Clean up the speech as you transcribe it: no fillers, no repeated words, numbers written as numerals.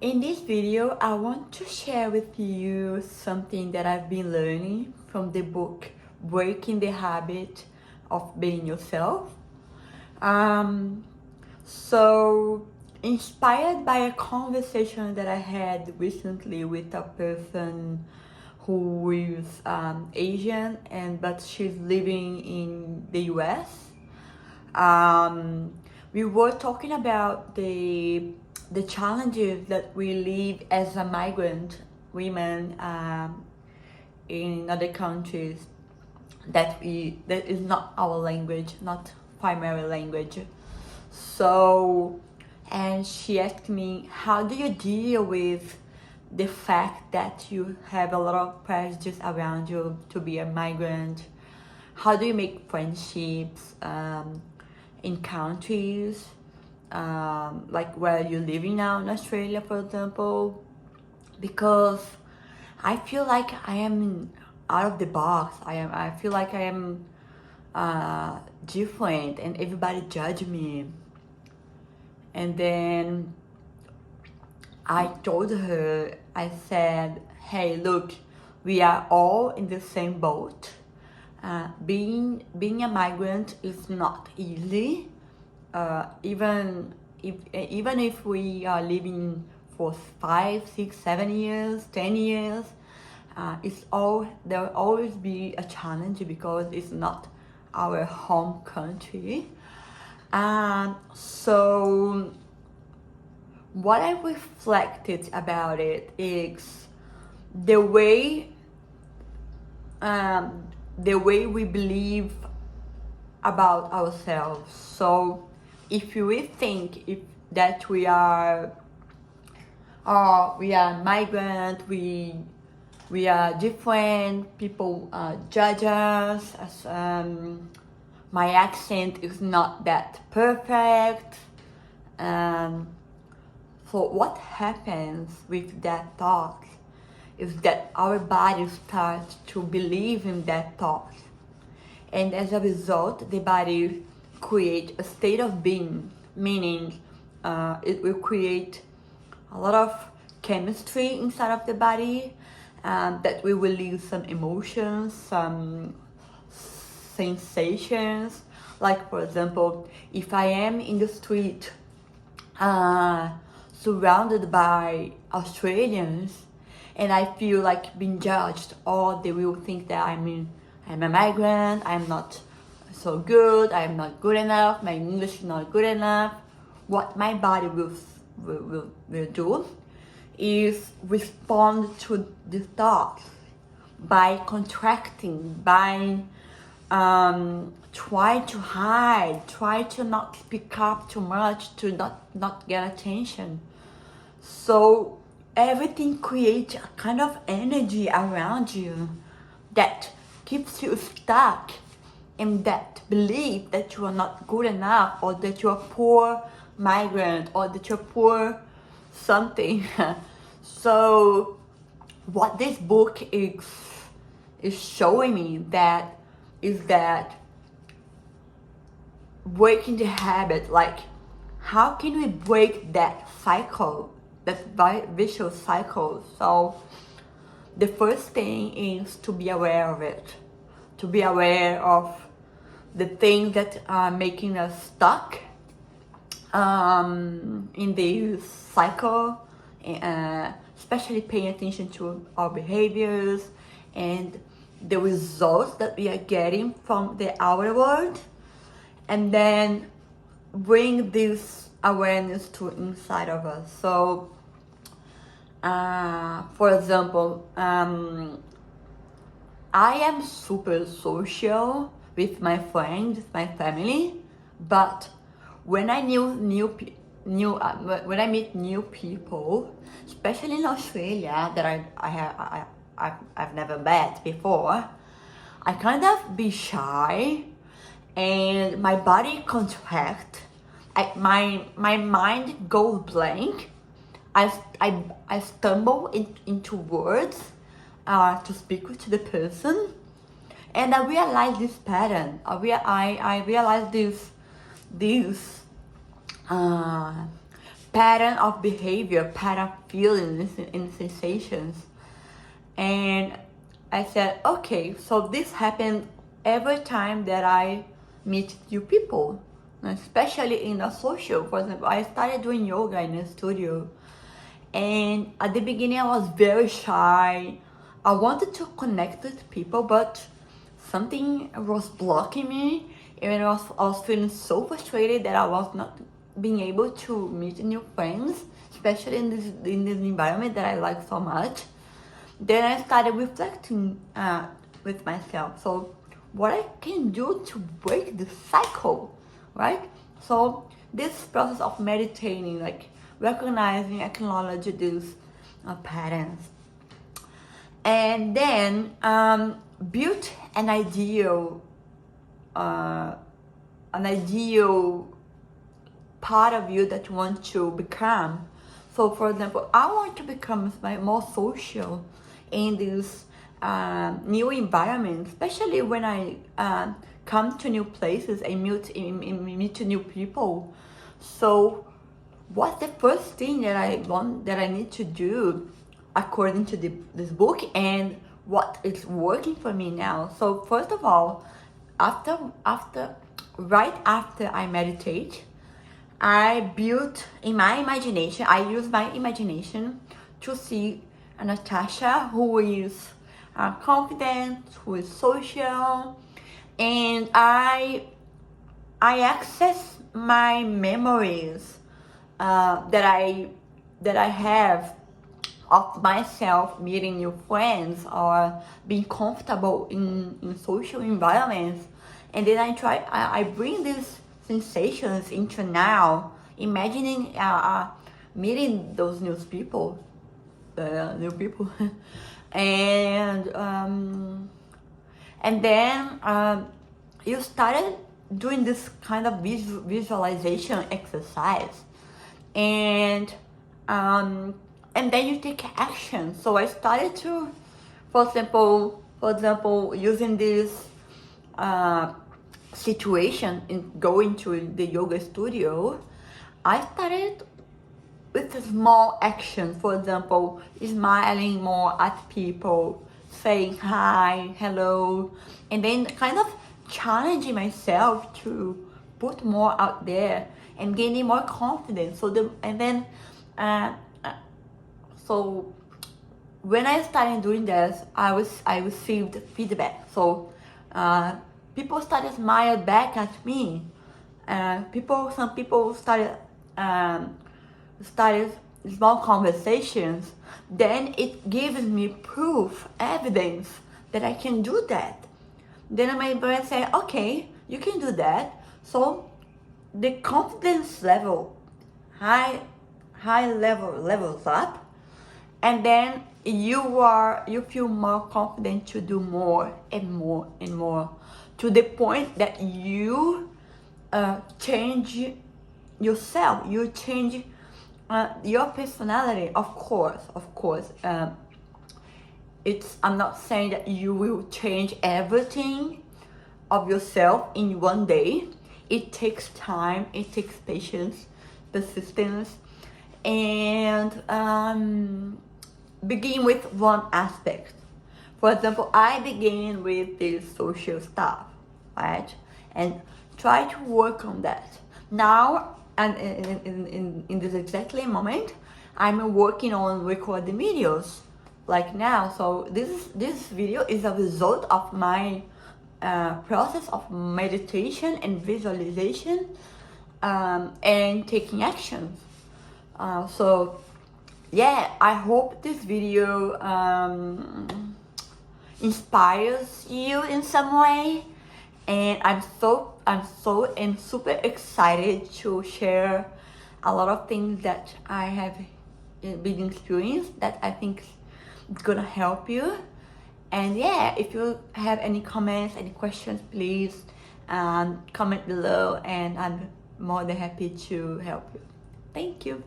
In this video, I want to share with you something that I've been learning from the book Breaking the Habit of Being Yourself. Um, so, inspired by a conversation that I had recently with a person who is Asian but she's living in the US. We were talking about the challenges that we live as a migrant women in other countries that is not our language, not primary language. So, and she asked me, how do you deal with the fact that you have a lot of prejudice around you to be a migrant? How do you make friendships in countries like where you're living now in Australia, for example? Because I feel like I am out of the box. I feel like I am different, and everybody judge me. And then I told her, I said, hey, look, we are all in the same boat. Being a migrant is not easy. Even if we are living for 5, 6, 7 years, 10 years, there will always be a challenge because it's not our home country. So what I reflected about it is the way we believe about ourselves. So if we think that we are migrant, we are different, people judge us as my accent is not that perfect. So what happens with that thought is that our body starts to believe in that thought. And as a result, the body creates a state of being, meaning it will create a lot of chemistry inside of the body that will release some emotions, some sensations. Like, for example, if I am in the street surrounded by Australians and I feel like being judged, or they will think that I'm a migrant, I'm not so good, I'm not good enough, my English is not good enough, what my body will do is respond to the thoughts by contracting, by try to hide, try to not speak up too much, to not get attention. So everything creates a kind of energy around you that keeps you stuck in that belief that you are not good enough, or that you're a poor migrant, or that you're poor something. So what this book is showing me is that breaking the habit, like how can we break that cycle, that vicious cycle? So the first thing is to be aware of it, to be aware of the things that are making us stuck in this cycle, especially paying attention to our behaviors and the results that we are getting from the outer world, and then bring this awareness to inside of us. So for example, I am super social with my friends, with my family, but when I when I meet new people, especially in Australia that I've never met before, I kind of be shy, and my body contract. My mind goes blank. I stumble into words to speak to the person, and I realize this pattern. I realize this pattern of behavior, pattern of feelings and sensations. And I said, okay, so this happened every time that I meet new people, especially in the social. For example, I started doing yoga in a studio, and at the beginning I was very shy. I wanted to connect with people, but something was blocking me, and I was feeling so frustrated that I was not being able to meet new friends, especially in this environment that I like so much. Then I started reflecting with myself. So what I can do to break the cycle, right? So this process of meditating, like recognizing, acknowledging these patterns, and then build uh, an ideal part of you that you want to become. So for example, I want to become more social in this new environment, especially when I come to new places and meet new people. So what's the first thing that I need to do according to this book, and what is working for me now? So first of all, right after I meditate, I built in my imagination, I use my imagination to see a Natasha who is confident, who is social, and I access my memories that I have of myself meeting new friends or being comfortable in social environments, and then I bring these sensations into now, imagining meeting those new people, and then you started doing this kind of visualization exercise, and then you take action. So I started to, for example, using this situation in going to the yoga studio, I started with a small action. For example, smiling more at people, saying hi, hello, and then kind of challenging myself to put more out there and gaining more confidence. So when I started doing this, I received feedback. So people started smile back at me. Some people started small conversations. Then it gives me proof, evidence that I can do that. Then my brain say, okay, you can do that. So the confidence level, high levels up, and then you feel more confident to do more and more and more, to the point that you change yourself, you change your personality. Of course, I'm not saying that you will change everything of yourself in one day. It takes time, it takes patience, persistence, and begin with one aspect. For example, I begin with this social stuff, right? And try to work on that. Now, and in this exactly moment, I'm working on recording videos like now. So this video is a result of my process of meditation and visualization, and taking actions. So yeah, I hope this video inspires you in some way, and I'm so and super excited to share a lot of things that I have been experienced that I think is gonna help you. And yeah, if you have any comments, any questions, please comment below, and I'm more than happy to help you. Thank you.